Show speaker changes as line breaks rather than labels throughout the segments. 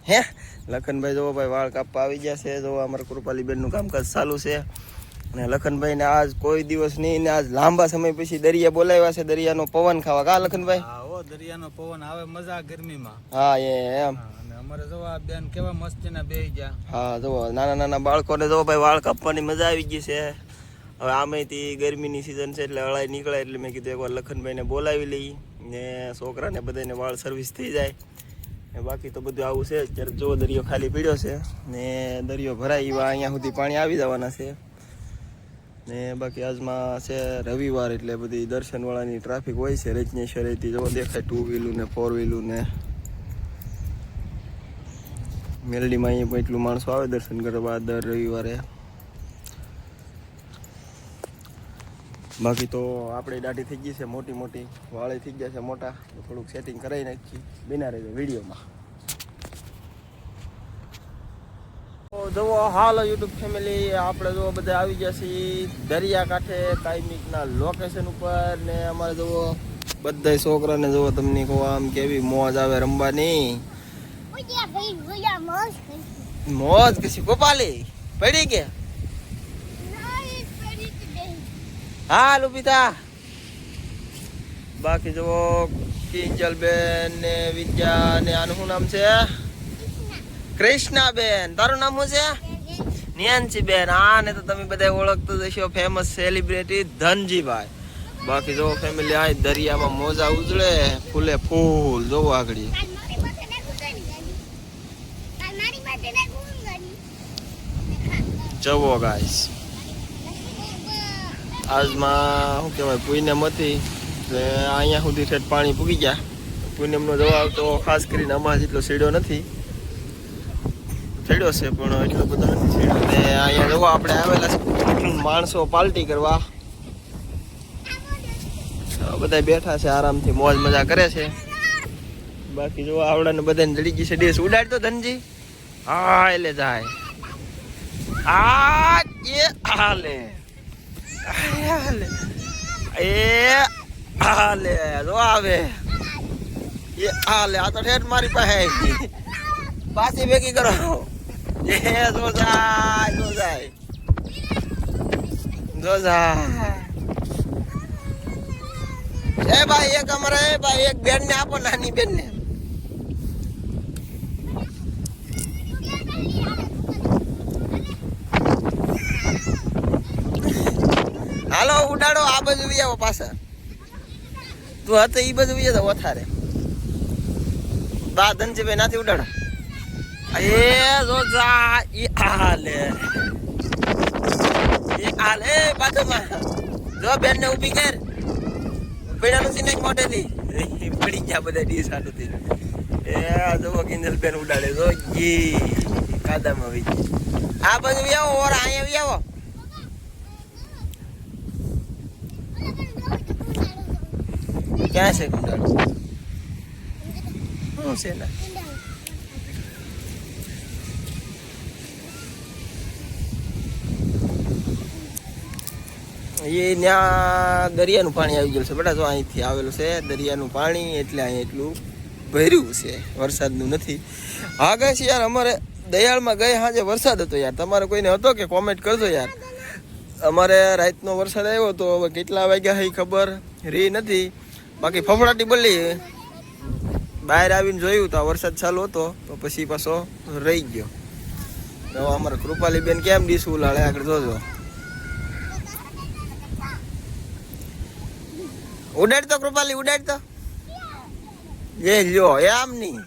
હે લખનભાઈ જો ભાઈ વાળ કાપવા આવી ગયા છે. જો અમારા કૃપાલીબેન નું કામકાજ ચાલુ છે અને લખનભાઈ ને આજ કોઈ દિવસ નહીં ને આજ લાંબા સમય પછી દરિયા બોલાવ્યા છે. દરિયાનો પવન ખાવા કા લખનભાઈ?
હા ઓ દરિયાનો પવન આવે મજા ગરમીમાં.
હા એમ
અમારે જો આ બેન કેવા મસ્તીના બેહી ગયા.
હા જો નાના નાના બાળકોને જો ભાઈ વાળ કાપવાની મજા આવી ગઈ છે. હવે આમેથી ગરમીની સિઝન છે એટલે હળાઈ નીકળે એટલે મેં કીધું એકવાર લખનભાઈને બોલાવી લઈ ને છોકરાને બધાને વાળ સર્વિસ થઈ જાય. બાકી તો બધું આવું છે. અત્યારે જો દરિયો ખાલી પીડ્યો છે ને દરિયો ભરાય એવા અહીંયા સુધી પાણી આવી જવાના છે ને બાકી આજમાં છે રવિવાર એટલે બધી દર્શનવાળાની ટ્રાફિક હોય છે. રજનેશ્વરેથી જો દેખાય 2 વ્હીલું ને 4 વ્હીલું ને મેલડીમાં અહીંયા એટલું માણસો આવે દર્શન કરવા દર રવિવારે. બાકી તો આપણે દાઢી થઈ ગઈ છે મોટી મોટી, વાળે થઈ ગયા છે મોટા, તો થોડુંક સેટિંગ કરાવી નાખી. બિના રહેજો વિડીયોમાં. જુઓ હાલ યુટ્યુબ ફેમિલી, આપણે જો બધા આવી ગયા છીએ દરિયા કાંઠે કાયમિકના લોકેશન ઉપર ને અમારે જુઓ બધા છોકરાને જુઓ તમને કહો આમ કેવી મોજ આવે રમવાની. મોજ કશી ગોપાલી પડી કે? હા લુપિતા. બાકી જુઓ કિંજલબેન ને વિદ્યા ને આનું શું નામ છે? કૃષ્ણાબેન. તારું નામ શું છે? નિયાંશી બેન. હા ને તો તમે બધા ઓળખતો જશો, ફેમસ સેલિબ્રિટી ધનજીભાઈ. બાકી જો ફેમિલી આ દરિયામાં મોજા ઉજળે ફૂલે ફૂલ. જોવો આગળ જવો ગાઈસ. આજમાં શું કહેવાય પૂનમ હતી અહીંયા સુધી ઠેઠ પાણી પૂગી ગયા. પૂનમનો જવાબ તો ખાસ કરીને અમારે જેટલો સીડ્યો નથી, ચડ્યો છે પણ એટલો બધો નથી ચડ્યો. ને અહીંયા જુઓ આપણે આવેલા છે માણસો પાર્ટી કરવા. બધા બેઠા છે આરામથી મોજ મજા કરે છે. બાકી જો આવડાને બધાને જડી ગઈ છે. ડીશ ઉડાડતો ધનજી. હા એટલે જાય. આ એ હાલે હાલે એ હાલે જો આવે એ હાલે. આ તો ઠેઠ મારી પાસે પાછી ભેગી કરો. એ જો જાય જો જાય જો જાય. એ ભાઈ એક અમારે ભાઈ એક બેન ને આપો, નાની બેન ને. હાલો ઉડાડો. આ બાજુ આવો પાછા. તું હતો એ બાજુ જાવ ઓથારે. બા ધનજીભાઈ નાથી ઉડાડો. એ જો જા એ હાલે એ હાલે બાજુમાં. જો બેન ને ઊભી કર. પીડાનું સીને મોઢેથી પડી ગયા બધા ડીશ હાટુથી. એ જો કિંજલ બેન ઉડાડે. જો જી કાદામાં આવી. આ બાજુ આવો ઓર અહીંયા આવો. ક્યાં છે કુંડાળું? શું છે ને? એ ત્યાં દરિયાનું પાણી આવી ગયું છે બેટા. જો અહીંથી આવેલું છે દરિયાનું પાણી એટલે અહીં એટલું ભર્યું છે, વરસાદનું નથી. હા ગઈ છે યાર અમારે દયાળમાં ગઈ સાંજે વરસાદ હતો યાર. તમારે કોઈને હતો કે કોમેન્ટ કરજો યાર. અમારે રાતનો વરસાદ આવ્યો તો હવે કેટલા વાગ્યા છે ખબર રહી નથી. બાકી ફફડાટી બોલી બહાર આવીને જોયું તો વરસાદ ચાલુ હતો તો પછી પાછો રહી ગયો. તો અમારા કૃપાલીબેન કેમ ડીશ ઉલાળે આગળ જોજો. ઉડાડતો કૃપાલી ઉડાડતો. એ લ્યો એમ નહીં.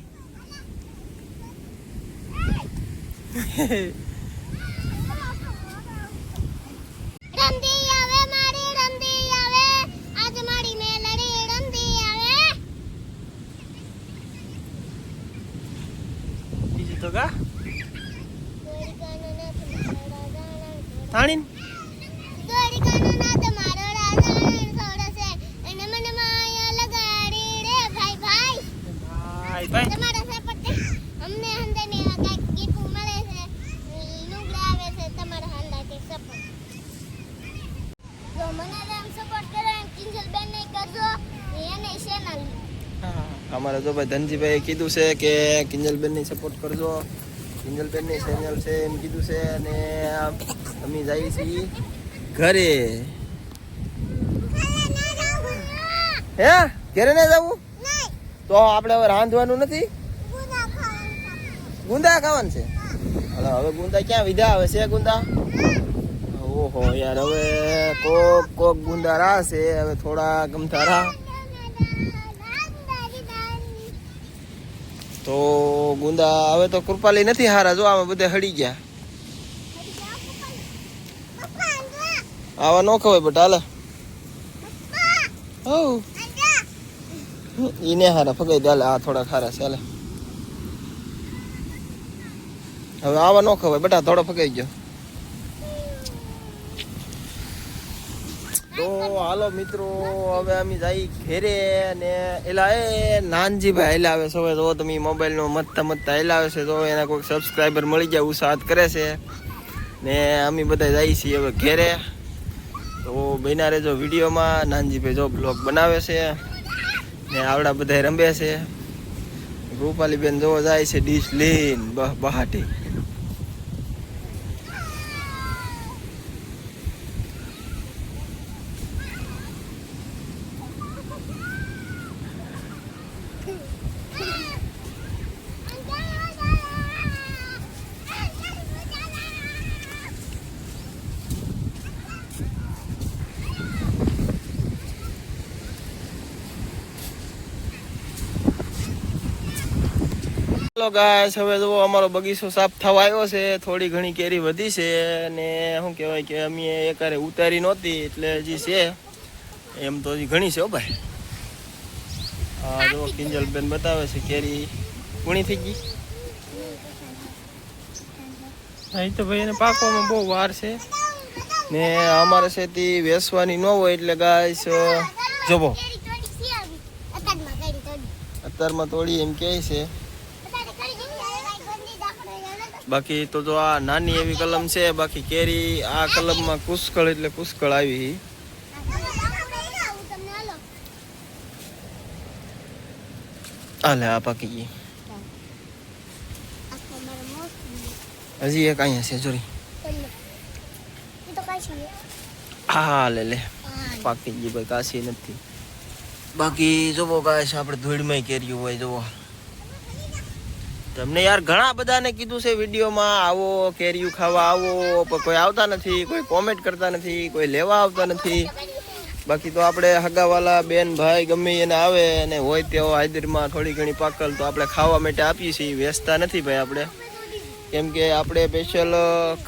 તો કા તાણીન
દોડી કાનો ના તમારો રાજા છોડે છે અને મને માયા લગાડી રે ભાઈ ભાઈ ભાઈ તમારા સે પટ્ટે અમને હંદને કાઈ ગીફ્ટ મળે છે, લુગડા આવે છે તમારા હંદાથી સપોર્ટ. જો મને આમ સપોર્ટ કરે કિંજલ બેન ને કરજો એને ચેનલ.
હા અમારે જો ભાઈ ધનજીભાઈ કીધું છે કે કિંજલબેનની સપોર્ટ કરજો, કિંજલબેનની ચેનલ છે એમ કીધું છે. અને અમે જઈએ છીએ ઘરે. હે ઘરે ના જવું તો આપણે હવે રાંધવાનું નથી, ગુંદા ખાવાનું છે. હવે ગુંદા ક્યાં વિધા આવે છે ગુંદા? ઓહો યાર, હવે કોક ગુંદા રા છે, હવે થોડા ગમતા રા. તો ગુંદા હવે તો કૃપાલી નથી હારા, જો આમાં બધે હળી ગયા. આવા નો ખવાય બટ હાલે. હવ ઈને હારા ફગાઈ દે. આ થોડા ખારા છે. હાલે હવે આવા નો ખવાય બટા, થોડો ફગાઈ ગયો. તો હાલો મિત્રો, હવે અમે જઈ ઘેરે. અને એલા એ નાનજીભાઈ હેલા આવે છે. હવે જો તમે મોબાઈલનો મતતા હેલા આવે છે, તો એના કોઈક સબસ્ક્રાઈબર મળી જાય ઉત્સાહ કરે છે. ને અમે બધા જઈએ છીએ હવે ઘેરે. તો બન્યા રહેજો વિડીયોમાં. નાનજીભાઈ જો બ્લોગ બનાવે છે ને આવડા બધા રમે છે. રૂપાલીબેન જોવા જાય છે ડીશ લીન બહાટી. હેલો ગાઈસ, હવે જો અમારો બગીચો સાફ થવા આવ્યો છે. થોડી ઘણી કેરી વધી છે. અને શું કહેવાય કે અમે એકારે ઉતારી નહોતી એટલે હજી છે એમ તો હજી ઘણી છે. હો ભાઈ, હા જો કિંજલબેન બતાવે છે કેરી પૂણી થઈ ગઈ. હા એ તો ભાઈ એને પાકવામાં બહુ વાર છે. ને અમારે છે તે વેચવાની ન હોય એટલે ગાઈસ જોવો અત્યારમાં તોડી એમ કહે છે. બાકી તો જો આ નાની એવી કલમ છે. બાકી કેરી આ કલમમાં પુષ્કળ એટલે પુષ્કળ આવી. હાલે આ પાકી ગઈ. હજી એક અહીંયા છે જોરી. હા લે લે પાકી ગઈ ભાઈ, કાશી નથી. બાકી જોવો ગાઈસ આપણે ધૂળમાં કેરીયું હોય. જોવો તમને યાર ઘણા બધાને કીધું છે વિડીયોમાં આવો કેરીયું ખાવા આવો, પણ કોઈ આવતા નથી, કોઈ કોમેન્ટ કરતા નથી, કોઈ લેવા આવતા નથી. બાકી તો આપણે હગાવાલા બેન ભાઈ ગમે એને આવે અને હોય તેઓ હાજરીમાં થોડી ઘણી પાકલ તો આપણે ખાવા માટે આપીએ છીએ, વેચતા નથી ભાઈ આપણે. કેમ કે આપણે સ્પેશિયલ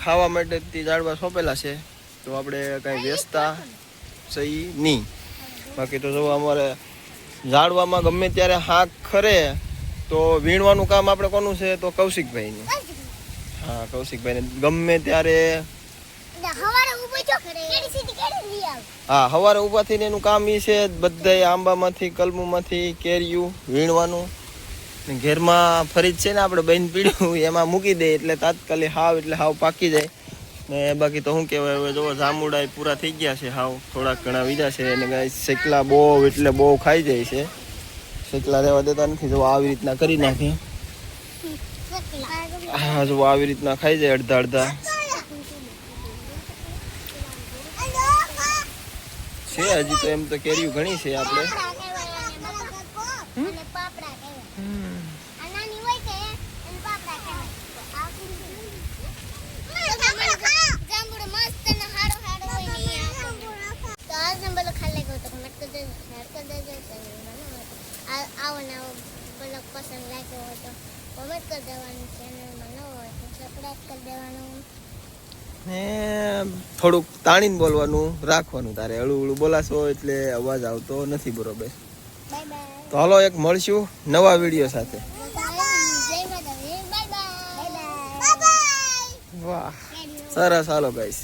ખાવા માટે ઝાડવા સોંપેલા છે, તો આપણે કાંઈ વેચતા સહી નહીં. બાકી તો જો અમારે ઝાડવામાં ગમે ત્યારે હાક ખરે તો વીણવાનું કામ આપણે કોનું છે? તો કૌશિકભાઈનું. હા કૌશિકભાઈને ગમે ત્યારે હા સવારે ઊભા થઈને એનું કામ એ છે બધાય આંબામાંથી કલમુમાંથી કેરીયું વીણવાનું. ઘેરમાં ફરીજ છે ને આપણે બહેન પીડ્યું એમાં મૂકી દે એટલે તાત્કાલિક હાવ એટલે હાવ પાકી જાય. ને બાકી તો શું કહેવાય, હવે જો જાંબુડા પૂરા થઈ ગયા છે, હાવ થોડાક ઘણા વીધા છે. અને ગાય શેકલા બહુ એટલે બહુ ખાઈ જાય છે, શેકલા રહેવા દેતા નથી. જો આવી રીતના કરી નાખી. હા જો આવી રીતના ખાઈ જાય અડધા અડધા છે. હજી તો એમ તો કેરીયું ઘણી છે આપણે.
પસંદ લાગ્યો હોય તો કોમેન્ટ કરી દેવાનું, ચેનલમાં ન હોય તો સબસ્ક્રાઇબ કરી દેવાનું.
ને થોડુંક તાણીને બોલવાનું રાખવાનું. તારે હળું હળું બોલાશો એટલે અવાજ આવતો નથી બરોબર.
Bye bye.
તો હાલો એક મળશું નવા વિડીયો સાથે.
જય માતાજી. Bye bye. Bye bye.
વાહ સરસ. હાલો ગાઈસ.